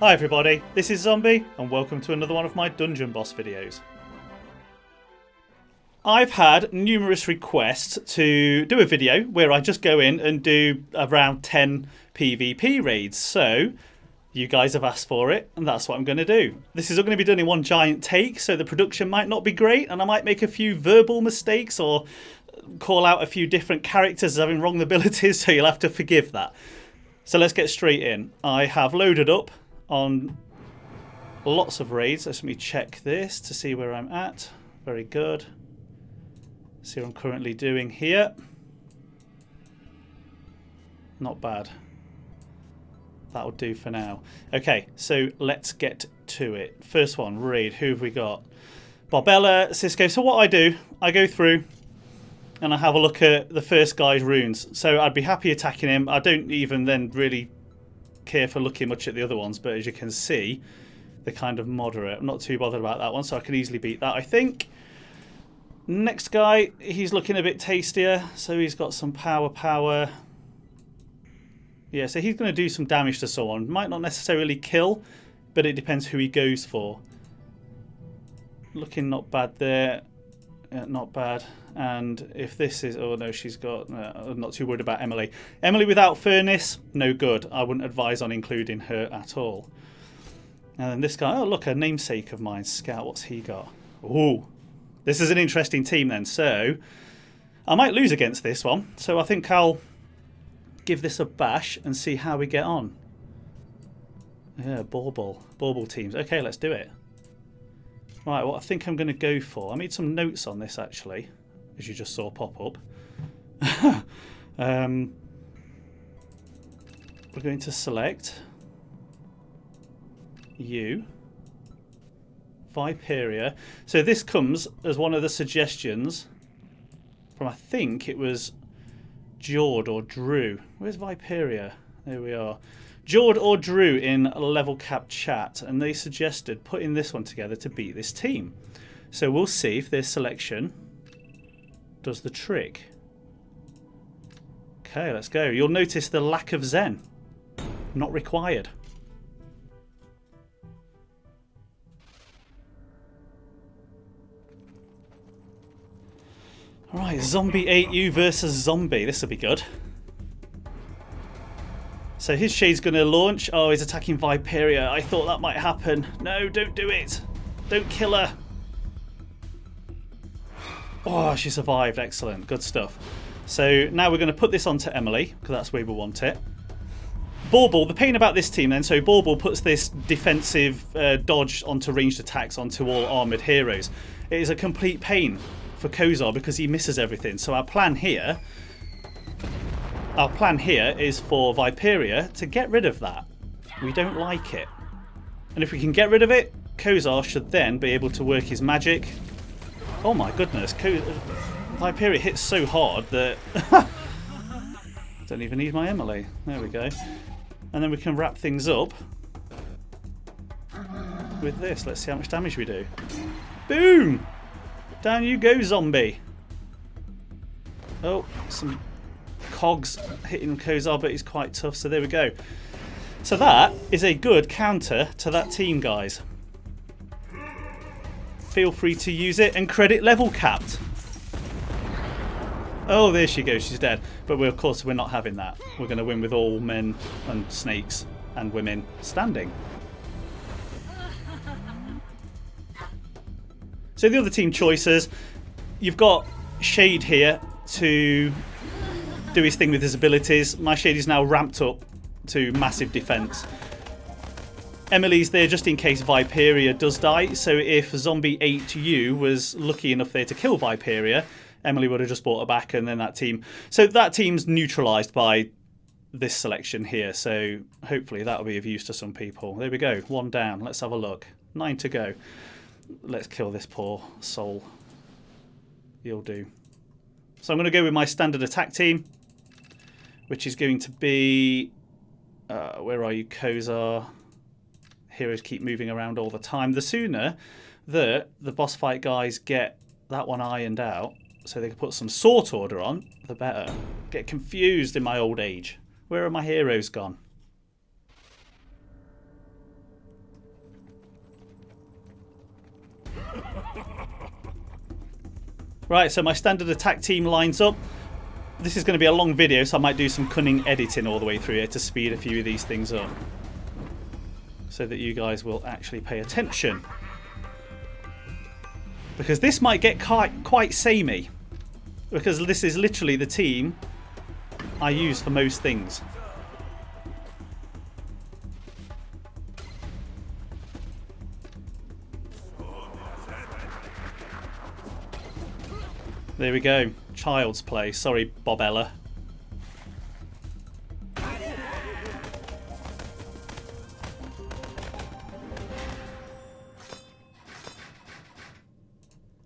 Hi everybody, this is Zombie and welcome to another one of my dungeon boss videos. I've had numerous requests to do a video where I just go in and do around 10 PvP raids, so you guys have asked for it and that's what I'm going to do. This is all going to be done in one giant take, so the production might not be great and I might make a few verbal mistakes or call out a few different characters as having wrong abilities, so you'll have to forgive that. So let's get straight in. I have loaded up on lots of raids. Let me check this to see where I'm at. Very good. See what I'm currently doing here. Not bad. That'll do for now. Okay, so let's get to it. First one, raid. Who have we got? Barbella, Cisco. So what I do, I go through and I have a look at the first guy's runes. So I'd be happy attacking him. I don't even then really care for looking much at the other ones, but as you can see, they're kind of moderate. I'm not too bothered about that one, so I can easily beat that, I think. Next guy, he's looking a bit tastier, so he's got some power. Yeah, so he's going to do some damage to someone. Might not necessarily kill, but it depends who he goes for. Looking not bad there. Yeah, not bad. And if this is... Oh, no, she's got... I'm not too worried about Emily. Emily without furnace, no good. I wouldn't advise on including her at all. And then this guy... Oh, look, a namesake of mine. Scout, what's he got? Ooh. This is an interesting team then. So, I might lose against this one. So I think I'll give this a bash and see how we get on. Yeah, bauble teams. Okay, let's do it. Right, what I think I'm going to go for... I made some notes on this, actually, as you just saw pop up. We're going to select you, Viperia. So this comes as one of the suggestions from, I think it was Jord or Drew. Where's Viperia? There we are. Jord or Drew in level cap chat, and they suggested putting this one together to beat this team. So we'll see if their selection does the trick. Okay, let's go. You'll notice the lack of Zen. Not required. Alright, Zombie 8U versus Zombie. This will be good. So his shade's going to launch. Oh, he's attacking Viperia. I thought that might happen. No, don't do it. Don't kill her. Oh, she survived. Excellent. Good stuff. So now we're going to put this onto Emily, because that's where we want it. Bauble, the pain about this team then, so Bauble puts this defensive dodge onto ranged attacks onto all armoured heroes. It is a complete pain for Kozar because he misses everything. So our plan here is for Viperia to get rid of that. We don't like it. And if we can get rid of it, Kozar should then be able to work his magic. Oh my goodness, Viperia hits so hard that... Don't even need my Emily. There we go. And then we can wrap things up with this. Let's see how much damage we do. Boom! Down you go, Zombie. Oh, some cogs hitting Kozar, but he's quite tough, so there we go. So that is a good counter to that team, guys. Feel free to use it, and credit level capped. Oh, there she goes, she's dead. But of course we're not having that. We're going to win with all men and snakes and women standing. So the other team choices, you've got Shade here to do his thing with his abilities. My Shade is now ramped up to massive defense. Emily's there just in case Viperia does die. So if Zombie 8U was lucky enough there to kill Viperia, Emily would have just brought her back, and then that team... So that team's neutralised by this selection here. So hopefully that'll be of use to some people. There we go. One down. Let's have a look. 9 to go. Let's kill this poor soul. You'll do. So I'm going to go with my standard attack team, which is going to be... where are you, Kozar? Heroes keep moving around all the time. The sooner that the boss fight guys get that one ironed out, so they can put some sort order on, the better. Get confused in my old age. Where are my heroes gone? Right, so my standard attack team lines up. This is going to be a long video, so I might do some cunning editing all the way through here to speed a few of these things up, so that you guys will actually pay attention. Because this might get quite samey. Because this is literally the team I use for most things. There we go. Child's play. Sorry, Bobella.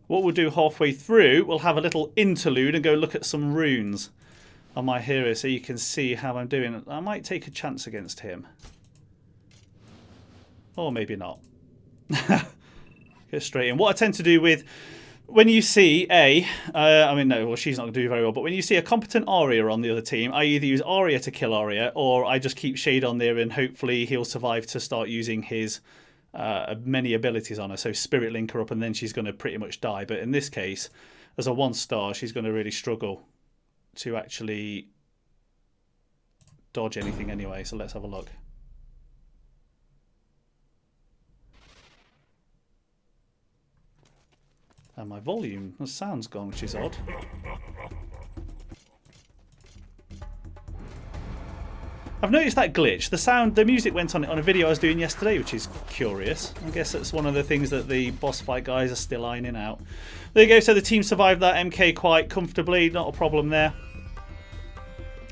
What we'll do halfway through, we'll have a little interlude and go look at some runes on my hero so you can see how I'm doing. I might take a chance against him. Or maybe not. Go straight in. What I tend to do with... When you see I mean, no, well, she's not going to do very well, but when you see a competent Aria on the other team, I either use Aria to kill Aria, or I just keep Shade on there and hopefully he'll survive to start using his many abilities on her. So Spirit Link her up and then she's going to pretty much die. But in this case, as a 1-star, she's going to really struggle to actually dodge anything anyway. So let's have a look. And my volume, the sound's gone, which is odd. I've noticed that glitch. The music went on a video I was doing yesterday, which is curious. I guess that's one of the things that the boss fight guys are still ironing out. There you go. So the team survived that MK quite comfortably. Not a problem there.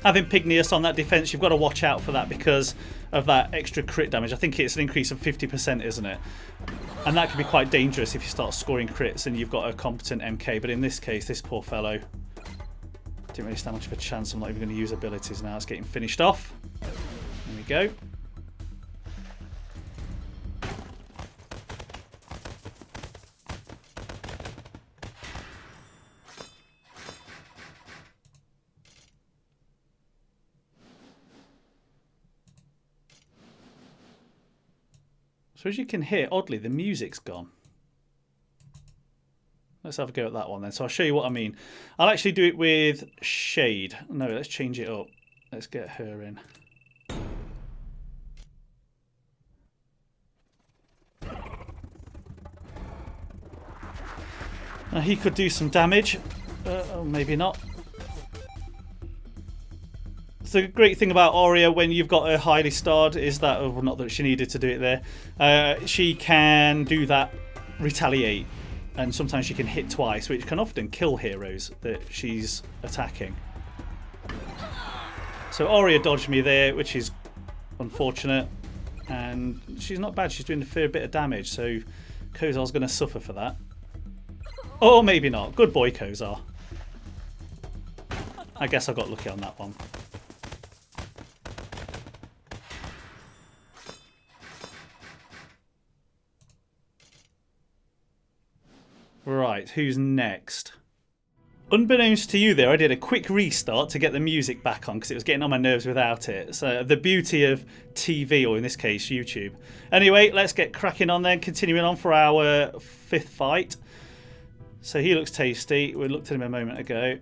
Having Pygneus on that defense, you've got to watch out for that because of that extra crit damage. I think it's an increase of 50%, isn't it? And that can be quite dangerous if you start scoring crits and you've got a competent MK. But in this case, this poor fellow didn't really stand much of a chance. I'm not even going to use abilities now. It's getting finished off. There we go. So as you can hear, oddly, the music's gone. Let's have a go at that one then. So I'll show you what I mean. I'll actually do it with Shade. No, let's change it up. Let's get her in. Now he could do some damage. Or maybe not. So the great thing about Aria when you've got her highly starred is that, well, not that she needed to do it there, she can do that retaliate, and sometimes she can hit twice, which can often kill heroes that she's attacking. So Aria dodged me there, which is unfortunate, and she's not bad. She's doing a fair bit of damage, so Kozar's going to suffer for that. Or maybe not. Good boy, Kozar. I guess I got lucky on that one. Right, who's next? Unbeknownst to you there, I did a quick restart to get the music back on because it was getting on my nerves without it. So the beauty of TV, or in this case YouTube. Anyway, let's get cracking on then, continuing on for our 5th fight. So he looks tasty. We looked at him a moment ago.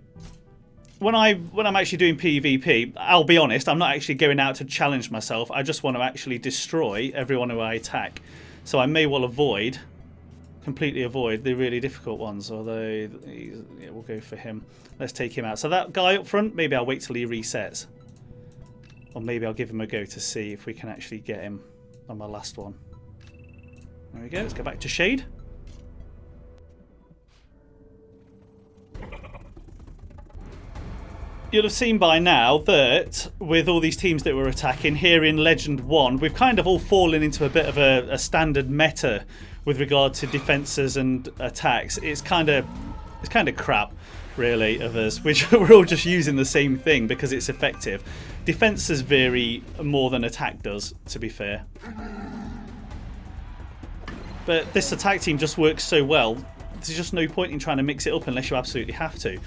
When I'm actually doing PvP, I'll be honest, I'm not actually going out to challenge myself. I just want to actually destroy everyone who I attack. So I may well completely avoid the really difficult ones, although yeah, we'll go for him. Let's take him out. So that guy up front, maybe I'll wait till he resets. Or maybe I'll give him a go to see if we can actually get him on my last one. There we go. Let's go back to Shade. You'll have seen by now that with all these teams that we're attacking here in Legend 1, we've kind of all fallen into a bit of a standard meta with regard to defences and attacks. It's kind of crap, really, of us, which we're all just using the same thing because it's effective. Defences vary more than attack does, to be fair. But this attack team just works so well, there's just no point in trying to mix it up unless you absolutely have to.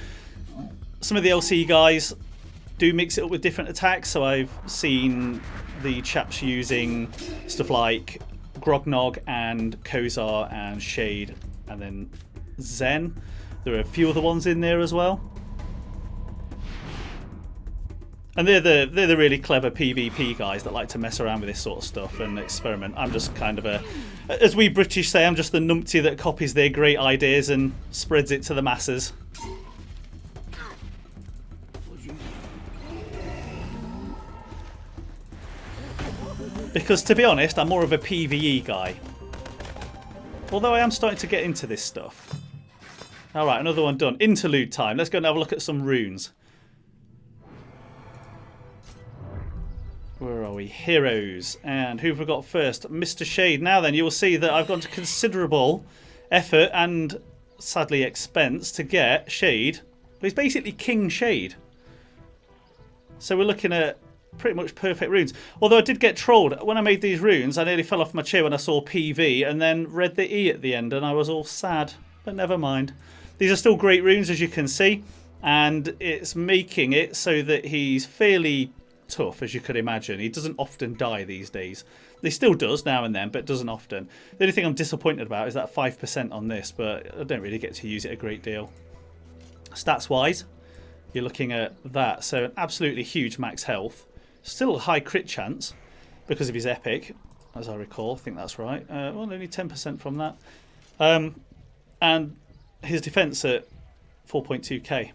Some of the LC guys do mix it up with different attacks, so I've seen the chaps using stuff like Grognog and Kozar and Shade and then Zen. There are a few other ones in there as well. And they're the really clever PvP guys that like to mess around with this sort of stuff and experiment. I'm just kind of as we British say, I'm just the numpty that copies their great ideas and spreads it to the masses. Because to be honest, I'm more of a PvE guy. Although I am starting to get into this stuff. Alright, another one done. Interlude time. Let's go and have a look at some runes. Where are we? Heroes. And who have we got first? Mr. Shade. Now then, you will see that I've gone to considerable effort and, sadly, expense to get Shade. He's basically King Shade. So we're looking at pretty much perfect runes. Although I did get trolled. When I made these runes, I nearly fell off my chair when I saw PV and then read the E at the end and I was all sad. But never mind. These are still great runes, as you can see. And it's making it so that he's fairly tough, as you could imagine. He doesn't often die these days. He still does now and then, but doesn't often. The only thing I'm disappointed about is that 5% on this, but I don't really get to use it a great deal. Stats wise, you're looking at that. So an absolutely huge max health. Still a high crit chance because of his epic, as I recall. I think that's right. Well, only 10% from that. And his defense at 4.2k.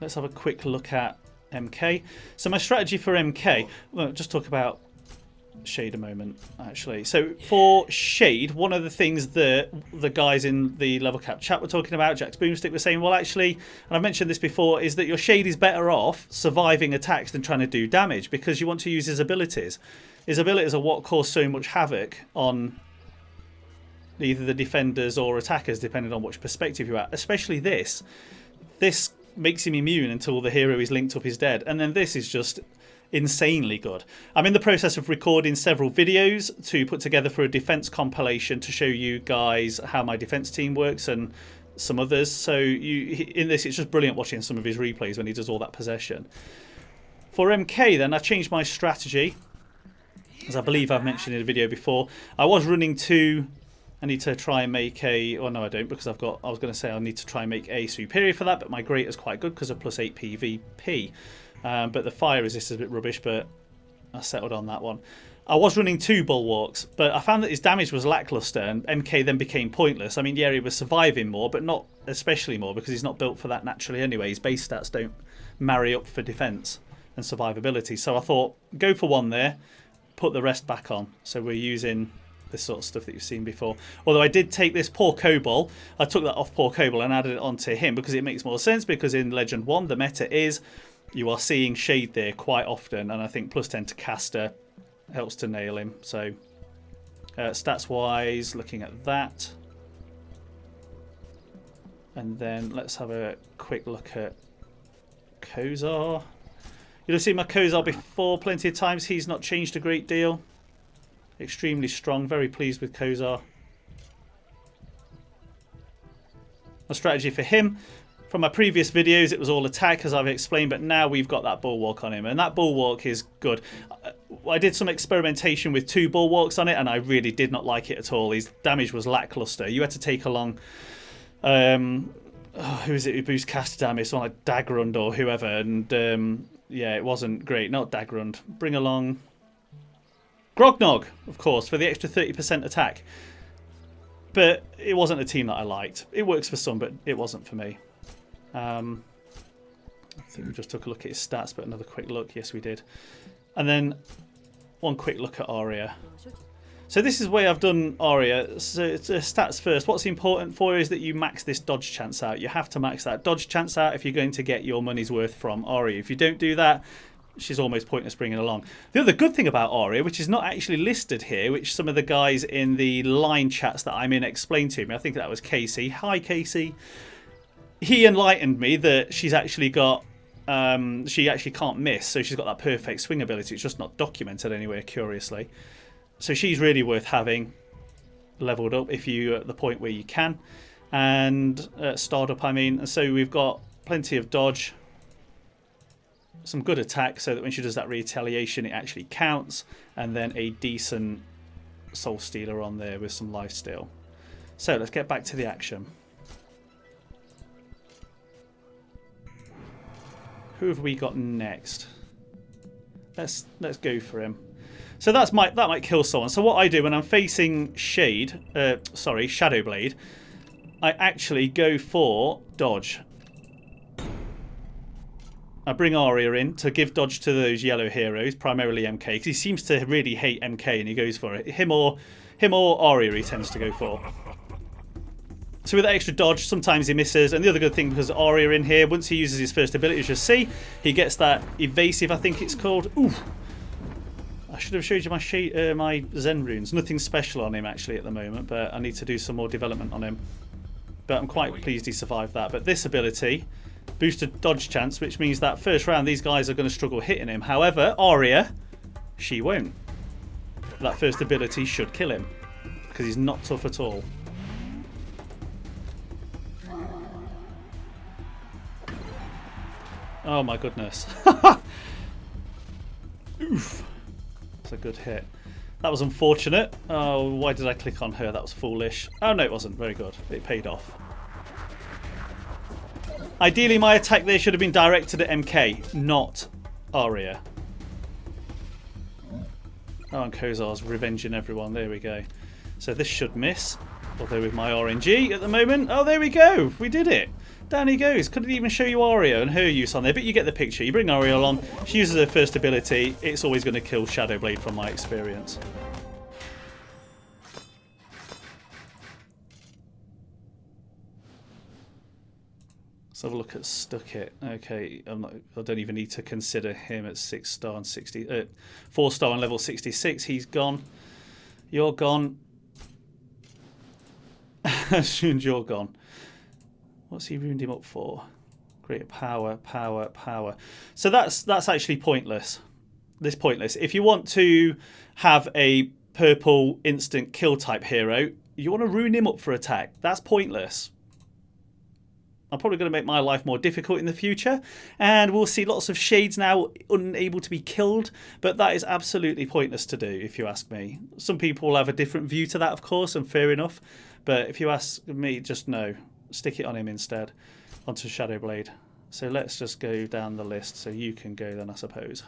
Let's have a quick look at MK. So my strategy for MK, well, just talk about Shade a moment, actually. So for Shade, one of the things that the guys in the level cap chat were talking about, Jack's Boomstick was saying, well, actually, and I've mentioned this before, is that your Shade is better off surviving attacks than trying to do damage because you want to use his abilities. His abilities are what cause so much havoc on either the defenders or attackers, depending on which perspective you're at. Especially this. This makes him immune until the hero is linked up is dead. And then this is just insanely good. I'm in the process of recording several videos to put together for a defense compilation to show you guys how my defense team works and some others. So in this, it's just brilliant watching some of his replays when he does all that possession. For MK then, I've changed my strategy, as I believe I've mentioned in a video before. I was running two. I need to try and make a... Oh, no, I don't, because I was going to say I need to try and make a Viperia for that, but my Great is quite good because of plus 8 PvP. But the fire resist is a bit rubbish, but I settled on that one. I was running two Bulwarks, but I found that his damage was lackluster, and MK then became pointless. I mean, yeah, he was surviving more, but not especially more, because he's not built for that naturally anyway. His base stats don't marry up for defense and survivability. So I thought, go for one there, put the rest back on. So we're using this sort of stuff that you've seen before. Although I did take this poor Kobold, I took that off poor Kobold and added it onto him because it makes more sense, because in Legend 1 the meta is you are seeing Shade there quite often, and I think plus 10 to caster helps to nail him. So stats wise, looking at that, and then let's have a quick look at Kozar. You'll have seen my Kozar before plenty of times. He's not changed a great deal. Extremely strong, very pleased with Kozar. My strategy for him, from my previous videos, it was all attack, as I've explained, but now we've got that Bulwark on him, and that Bulwark is good. I did some experimentation with two Bulwarks on it, and I really did not like it at all. His damage was lackluster. You had to take along... who is it who boosts caster damage? Someone like Dagrund or whoever, and yeah, it wasn't great. Not Dagrund. Bring along... Grognog, of course, for the extra 30% attack. But it wasn't a team that I liked. It works for some, but it wasn't for me. I think we just took a look at his stats, but another quick look. Yes, we did. And then one quick look at Aria. So this is the way I've done Aria. So it's stats first. What's important for you is that you max this dodge chance out. You have to max that dodge chance out if you're going to get your money's worth from Aria. If you don't do that, she's almost pointless bringing along. The other good thing about Aria, which is not actually listed here, which some of the guys in the line chats that I'm in explained to me, I think that was Casey. Hi, Casey. He enlightened me that she's actually got... she actually can't miss, so she's got that perfect swing ability. It's just not documented anywhere, curiously. So she's really worth having leveled up if you're at the point where you can. And starred up, I mean. And so we've got plenty of dodge. Some good attack so that when she does that retaliation it actually counts, and then a decent Soul Stealer on there with some lifesteal. So let's get back to the action. Who have we got next? Let's go for him. So that might kill someone. So what I do when I'm facing Shadowblade, I actually go for dodge. I bring Aria in to give dodge to those yellow heroes, primarily MK, because he seems to really hate MK and he goes for it. Him or Aria he tends to go for. So with that extra dodge, sometimes he misses. And the other good thing, because Aria in here, once he uses his first ability, as you'll see, he gets that evasive, I think it's called. Ooh. I should have showed you my Zen runes. Nothing special on him actually at the moment, but I need to do some more development on him. But I'm quite pleased he survived that. But this ability, boosted dodge chance, which means that first round these guys are going to struggle hitting him. However, Aria, she won't. That first ability should kill him, because he's not tough at all. Oh my goodness. Oof. That's a good hit. That was unfortunate. Oh, why did I click on her? That was foolish. Oh no, it wasn't. Very good. It paid off. Ideally, my attack there should have been directed at MK, not Aria. Oh, and Kozar's revenging everyone. There we go. So this should miss. Although with my RNG at the moment... Oh, there we go. We did it. Down he goes. Couldn't even show you Aria and her use on there, but you get the picture. You bring Aria along. She uses her first ability. It's always going to kill Shadowblade from my experience. Let's have a look at Stuck It. Okay, I don't even need to consider him at 6-star and 4-star and level 66. He's gone. You're gone. As soon as you're gone. What's he ruined him up for? Great power, power, power. So that's actually pointless. This pointless. If you want to have a purple instant kill type hero, you want to ruin him up for attack. That's pointless. I'm probably going to make my life more difficult in the future, and we'll see lots of shades now unable to be killed, but that is absolutely pointless to do, if you ask me. Some people will have a different view to that, of course, and fair enough, but if you ask me, just no. Stick it on him instead, onto Shadowblade. So let's just go down the list, so you can go then, I suppose.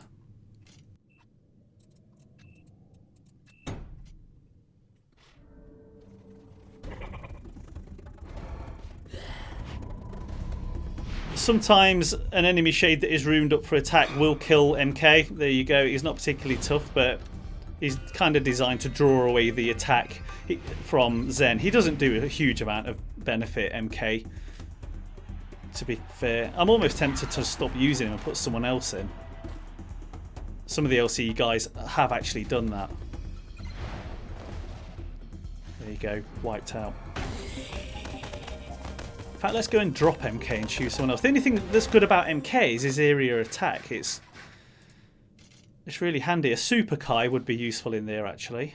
Sometimes an enemy shade that is ruined up for attack will kill MK. There you go. He's not particularly tough, but he's kind of designed to draw away the attack from Zen. He doesn't do a huge amount of benefit, MK, to be fair. I'm almost tempted to stop using him and put someone else in. Some of the LCE guys have actually done that. There you go. Wiped out. In fact, let's go and drop MK and choose someone else. The only thing that's good about MK is his area attack. It's really handy. A Super Kai would be useful in there, actually.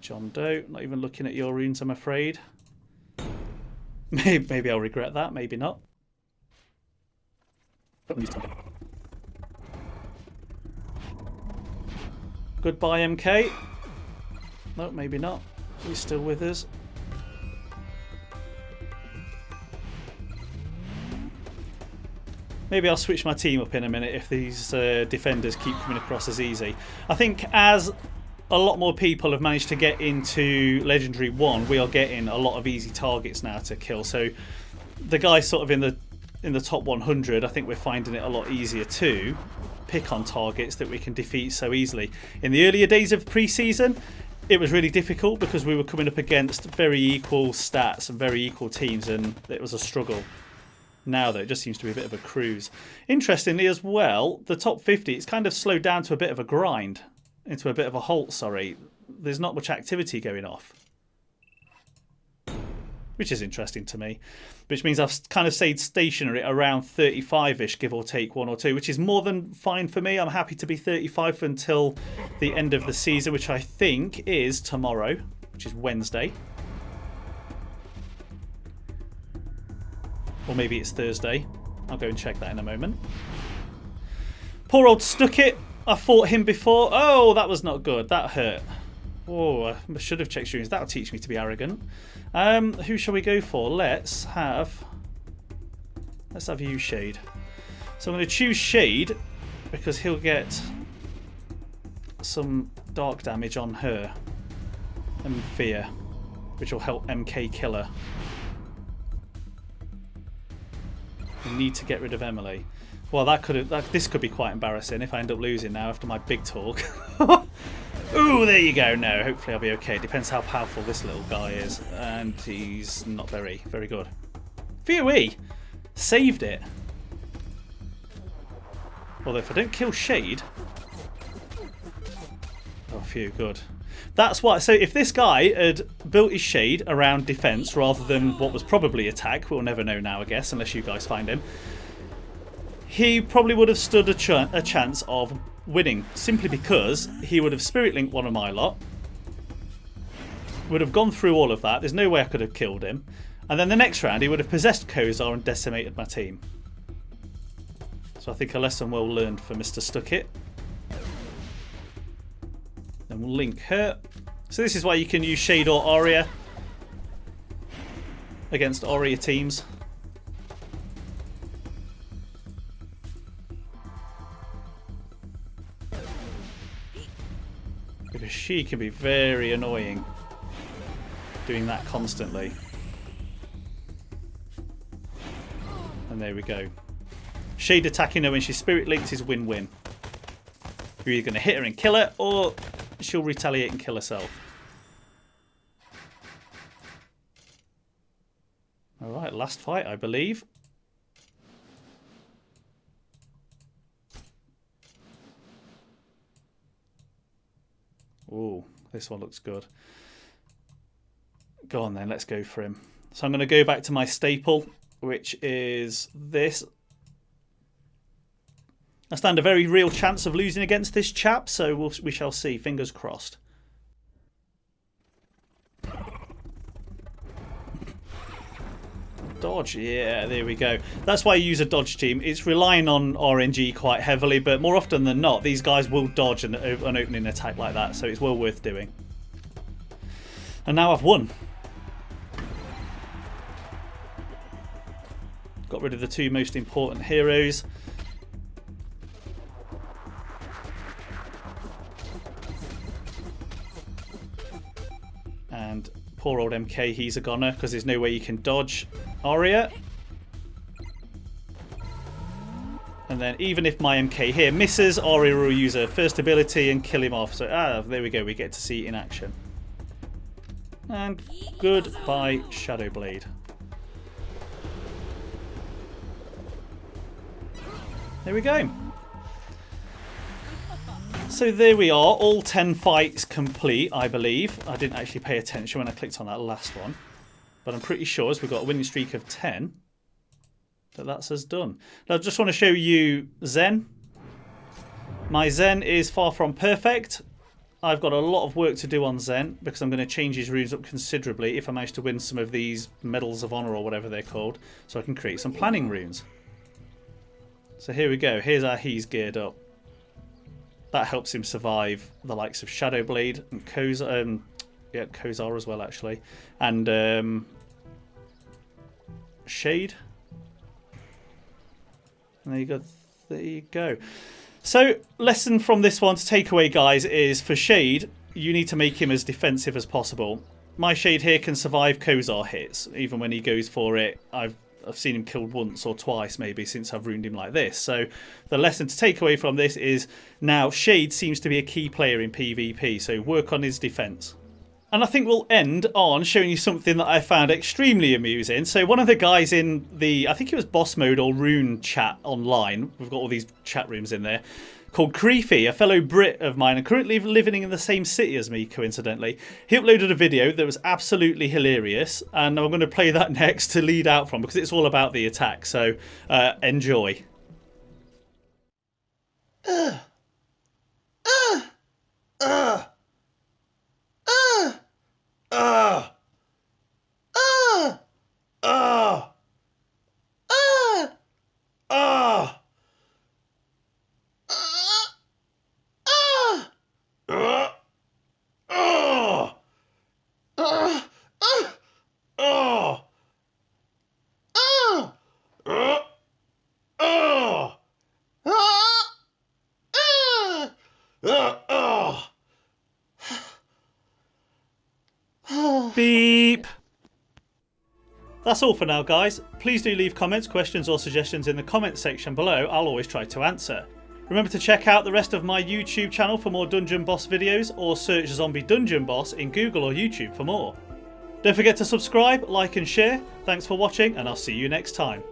John Doe. Not even looking at your runes, I'm afraid. Maybe I'll regret that. Maybe not. Goodbye, MK. No, maybe not. He's still with us. Maybe I'll switch my team up in a minute if these defenders keep coming across as easy. I think as a lot more people have managed to get into Legendary 1, we are getting a lot of easy targets now to kill. So the guys sort of in the top 100, I think we're finding it a lot easier to pick on targets that we can defeat so easily. In the earlier days of pre-season, it was really difficult because we were coming up against very equal stats and very equal teams, and it was a struggle. Now, though, it just seems to be a bit of a cruise. Interestingly as well, the top 50, it's kind of slowed down to a bit of a grind. Into a bit of a halt, sorry. There's not much activity going off. Which is interesting to me. Which means I've kind of stayed stationary around 35-ish, give or take 1 or 2, which is more than fine for me. I'm happy to be 35 until the end of the season, which I think is tomorrow, which is Wednesday. Or maybe it's Thursday. I'll go and check that in a moment. Poor old Stuck It. I fought him before. Oh, that was not good. That hurt. Oh, I should have checked runes. That'll teach me to be arrogant. Who shall we go for? Let's have you, Shade. So I'm going to choose Shade because he'll get some dark damage on her and Fear, which will help MK kill her. We need to get rid of Emily. Well, this could be quite embarrassing if I end up losing now after my big talk. Ooh, there you go. No, hopefully I'll be okay. Depends how powerful this little guy is, and he's not very good. VOE saved it. Although if I don't kill Shade, oh, phew, good. That's why. So if this guy had built his Shade around defense rather than what was probably attack, we'll never know now, I guess, unless you guys find him. He probably would have stood a chance of winning, simply because he would have Spirit Linked one of my lot, would have gone through all of that. There's no way I could have killed him. And then the next round, he would have possessed Kozar and decimated my team. So I think a lesson well learned for Mr. Stuckit. Then we'll link her. So this is why you can use Shade or Aria against Aria teams. Because she can be very annoying doing that constantly. And there we go. Shade attacking her when she's Spirit Linked is win-win. You're either going to hit her and kill her, or she'll retaliate and kill herself. Alright, last fight, I believe. Ooh, this one looks good. Go on then, let's go for him. So I'm going to go back to my staple, which is this. I stand a very real chance of losing against this chap, so we shall see. Fingers crossed. Dodge, yeah, there we go. That's why you use a dodge team. It's relying on RNG quite heavily, but more often than not, these guys will dodge an opening attack like that, so it's well worth doing. And now I've won. Got rid of the two most important heroes. And poor old MK, he's a goner because there's no way you can dodge Aria. And then even if my MK here misses, Aria will use her first ability and kill him off. So there we go, we get to see it in action. And goodbye, Shadow Blade. There we go. So there we are, all 10 fights complete, I believe. I didn't actually pay attention when I clicked on that last one. But I'm pretty sure, as we've got a winning streak of 10, that's us done. Now I just want to show you Zen. My Zen is far from perfect. I've got a lot of work to do on Zen because I'm going to change his runes up considerably if I manage to win some of these Medals of Honor or whatever they're called, so I can create some planning runes. So here we go. Here's how he's geared up. That helps him survive the likes of Shadowblade and Kozar, yeah, Kozar as well actually, and Shade. And there you go. There you go. So, lesson from this one to take away, guys, is for Shade, you need to make him as defensive as possible. My Shade here can survive Kozar hits, even when he goes for it. I've seen him killed once or twice maybe since I've ruined him like this. So the lesson to take away from this is now Shade seems to be a key player in PvP, so work on his defense. And I think we'll end on showing you something that I found extremely amusing. So one of the guys in the, I think it was boss mode or rune chat online, we've got all these chat rooms in there, called Creefy, a fellow Brit of mine and currently living in the same city as me, coincidentally. He uploaded a video that was absolutely hilarious, and I'm going to play that next to lead out from because it's all about the attack, so enjoy. That's all for now, guys. Please do leave comments, questions or suggestions in the comments section below. I'll always try to answer. Remember to check out the rest of my YouTube channel for more Dungeon Boss videos, or search Zombie Dungeon Boss in Google or YouTube for more. Don't forget to subscribe, like and share. Thanks for watching, and I'll see you next time.